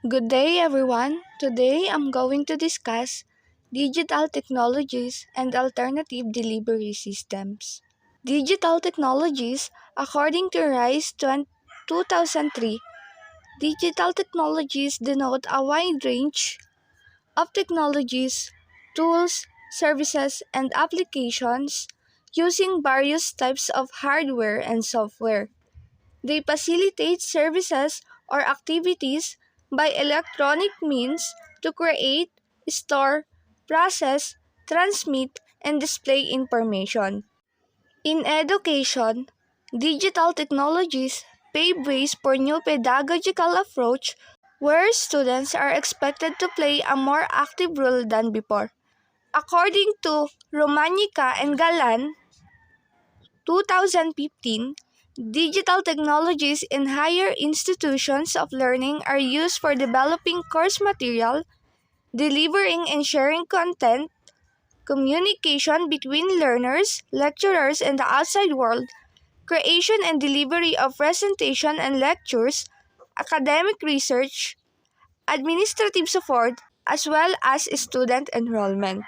Good day, everyone. Today I'm going to discuss digital technologies and alternative delivery systems. Digital technologies, according to RISE 2003, digital technologies denote a wide range of technologies, tools, services, and applications using various types of hardware and software. They facilitate services or activities by electronic means to create, store, process, transmit, and display information. In education, digital technologies pave ways for new pedagogical approach where students are expected to play a more active role than before. According to Romanica and Galan, 2015, digital technologies in higher institutions of learning are used for developing course material, delivering and sharing content, communication between learners, lecturers, and the outside world, creation and delivery of presentation and lectures, academic research, administrative support, as well as student enrollment.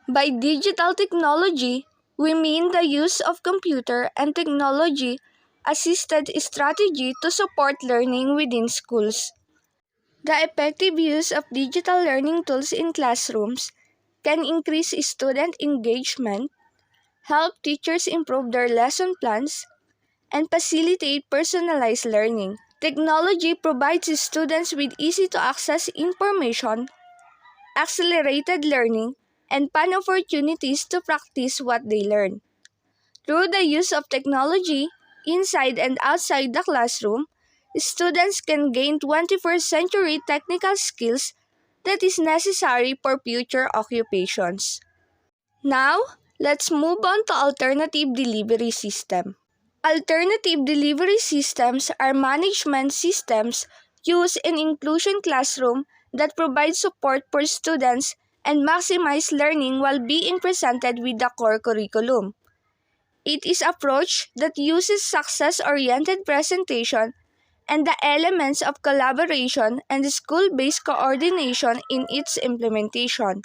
By digital technology, we mean the use of computer and technology-assisted strategy to support learning within schools. The effective use of digital learning tools in classrooms can increase student engagement, help teachers improve their lesson plans, and facilitate personalized learning. Technology provides students with easy-to-access information, accelerated learning, and fun opportunities to practice what they learn. Through the use of technology, inside and outside the classroom, students can gain 21st century technical skills that is necessary for future occupations. Now, let's move on to alternative delivery system. Alternative delivery systems are management systems used in inclusion classroom that provide support for students and maximize learning while being presented with the core curriculum. It is an approach that uses success-oriented presentation and the elements of collaboration and school-based coordination in its implementation.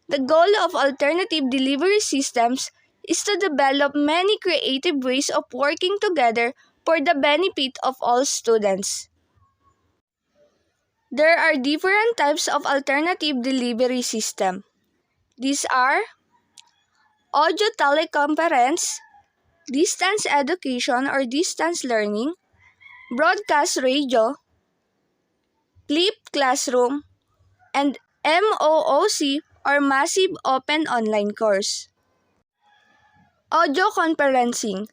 The goal of alternative delivery systems is to develop many creative ways of working together for the benefit of all students. There are different types of alternative delivery system. These are audio teleconference, distance education or distance learning, broadcast radio, flipped classroom, and MOOC or massive open online course. Audio conferencing.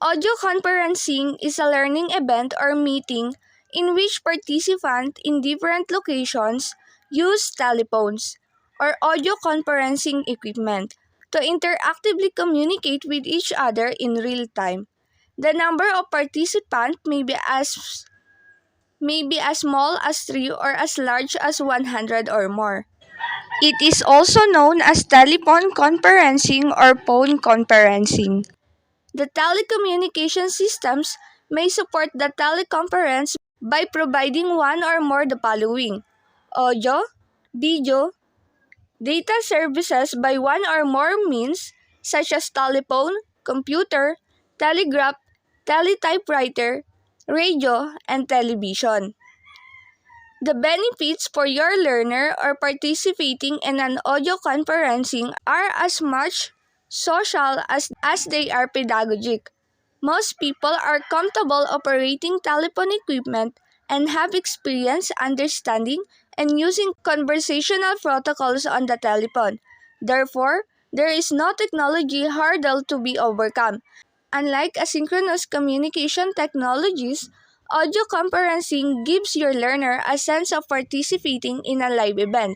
Audio conferencing is a learning event or meeting in which participants in different locations use telephones or audio conferencing equipment to interactively communicate with each other in real time. The number of participants may be as small as 3 or as large as 100 or more. It is also known as telephone conferencing or phone conferencing. The telecommunication systems may support the teleconference by providing one or more the following: audio, video, data services by one or more means such as telephone, computer, telegraph, teletypewriter, radio, and television. The benefits for your learner or participating in an audio conferencing are as much social as they are pedagogic. Most people are comfortable operating telephone equipment and have experience understanding and using conversational protocols on the telephone. Therefore, there is no technology hurdle to be overcome. Unlike asynchronous communication technologies, audio conferencing gives your learner a sense of participating in a live event.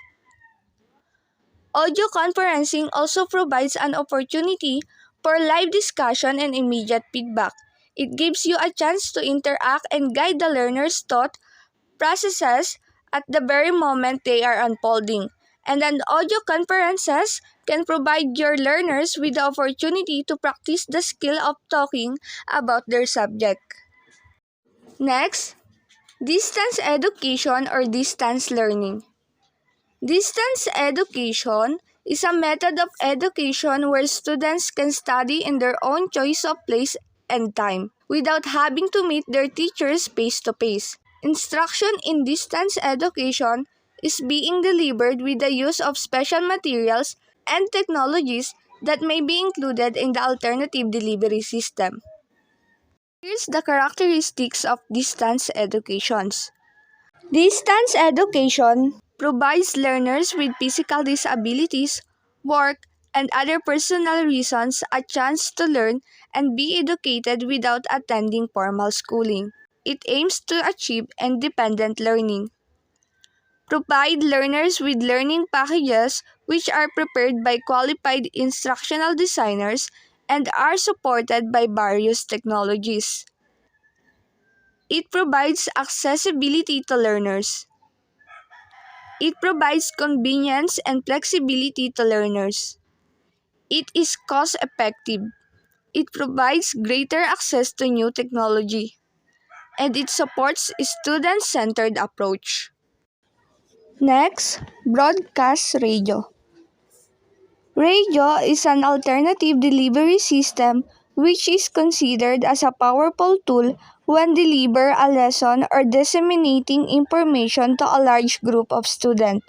Audio conferencing also provides an opportunity for live discussion and immediate feedback. It gives you a chance to interact and guide the learner's thought processes at the very moment they are unfolding. And an audio conferences can provide your learners with the opportunity to practice the skill of talking about their subject. Next, Distance education or distance learning. Distance education is a method of education where students can study in their own choice of place and time without having to meet their teachers face-to-face. Instruction in distance education is being delivered with the use of special materials and technologies that may be included in the alternative delivery system. Here's the characteristics of distance educations. Distance education provides learners with physical disabilities, work, and other personal reasons a chance to learn and be educated without attending formal schooling. It aims to achieve independent learning. Provide learners with learning packages which are prepared by qualified instructional designers and are supported by various technologies. It provides accessibility to learners. It provides convenience and flexibility to learners. It is cost-effective. It provides greater access to new technology. And it supports a student-centered approach. Next, broadcast radio. Radio is an alternative delivery system which is considered as a powerful tool when deliver a lesson or disseminating information to a large group of students.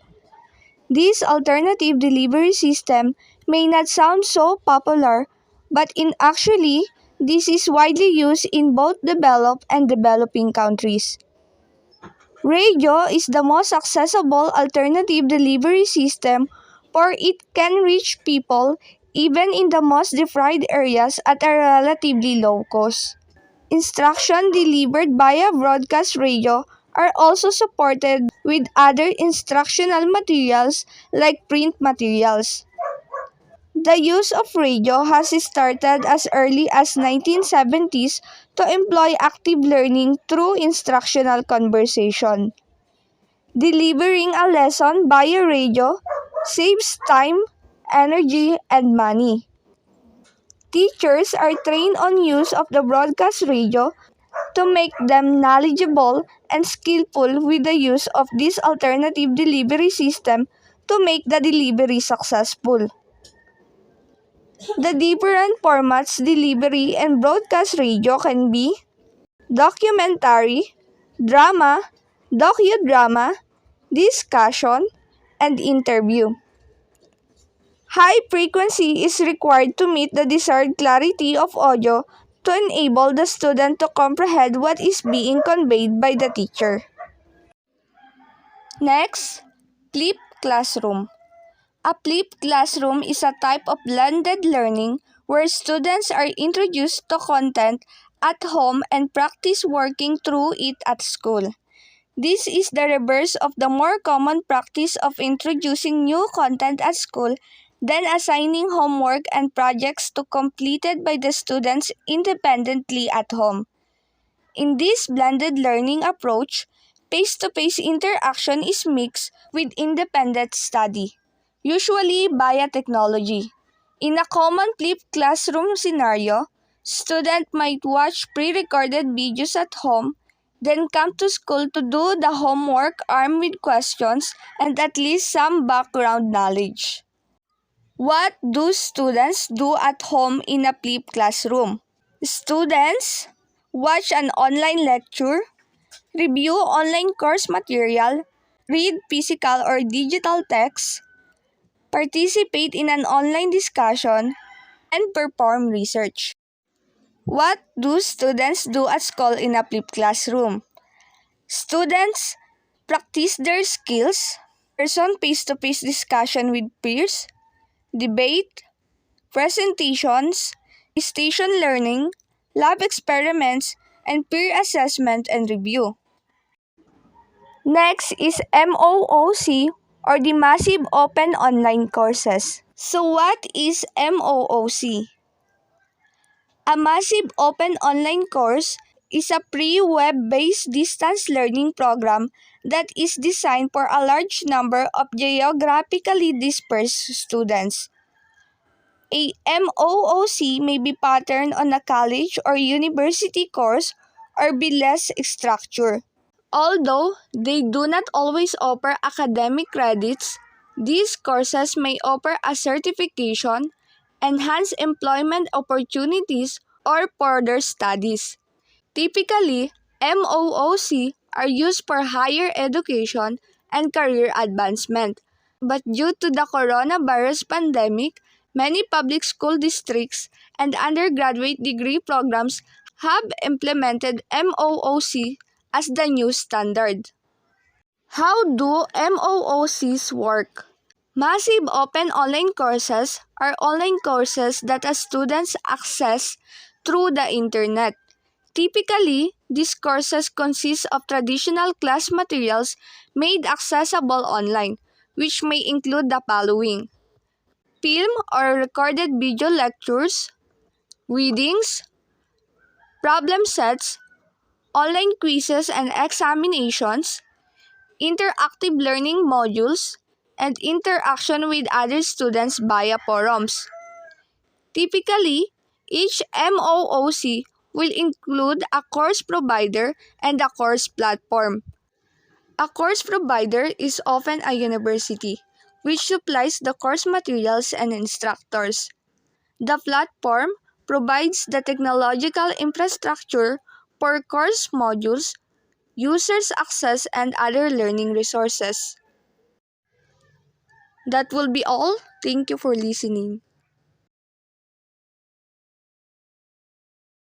This alternative delivery system may not sound so popular, but in actually, this is widely used in both developed and developing countries. Radio is the most accessible alternative delivery system for it can reach people even in the most deprived areas at a relatively low cost. Instruction delivered via broadcast radio are also supported with other instructional materials like print materials. The use of radio has started as early as 1970s to employ active learning through instructional conversation. Delivering a lesson via radio saves time, energy, and money. Teachers are trained on use of the broadcast radio to make them knowledgeable and skillful with the use of this alternative delivery system to make the delivery successful. The different formats delivery and broadcast radio can be documentary, drama, docudrama, discussion, and interview. High frequency is required to meet the desired clarity of audio to enable the student to comprehend what is being conveyed by the teacher. Next, flipped classroom. A flipped classroom is a type of blended learning where students are introduced to content at home and practice working through it at school. This is the reverse of the more common practice of introducing new content at school, then assigning homework and projects to completed by the students independently at home. In this blended learning approach, face-to-face interaction is mixed with independent study, usually via technology. In a common flipped classroom scenario, students might watch pre-recorded videos at home, then come to school to do the homework armed with questions and at least some background knowledge. What do students do at home in a flipped classroom? Students watch an online lecture, review online course material, read physical or digital text, participate in an online discussion, and perform research. What do students do at school in a flipped classroom? Students practice their skills, person face-to-face discussion with peers, debate, presentations, station learning, lab experiments, and peer assessment and review. Next is MOOC or the Massive Open Online Courses. So what is MOOC? A Massive Open Online Course is a free web-based distance learning program that is designed for a large number of geographically dispersed students. A MOOC may be patterned on a college or university course or be less structured. Although they do not always offer academic credits, these courses may offer a certification, enhance employment opportunities, or further studies. Typically, MOOC are used for higher education and career advancement. But due to the coronavirus pandemic, many public school districts and undergraduate degree programs have implemented MOOC as the new standard. How do MOOCs work? Massive open online courses are online courses that students access through the internet. Typically, these courses consist of traditional class materials made accessible online, which may include the following: film or recorded video lectures, readings, problem sets, online quizzes and examinations, interactive learning modules, and interaction with other students via forums. Typically, each MOOC will include a course provider and a course platform. A course provider is often a university, which supplies the course materials and instructors. The platform provides the technological infrastructure for course modules, users access, and other learning resources. That will be all. Thank you for listening.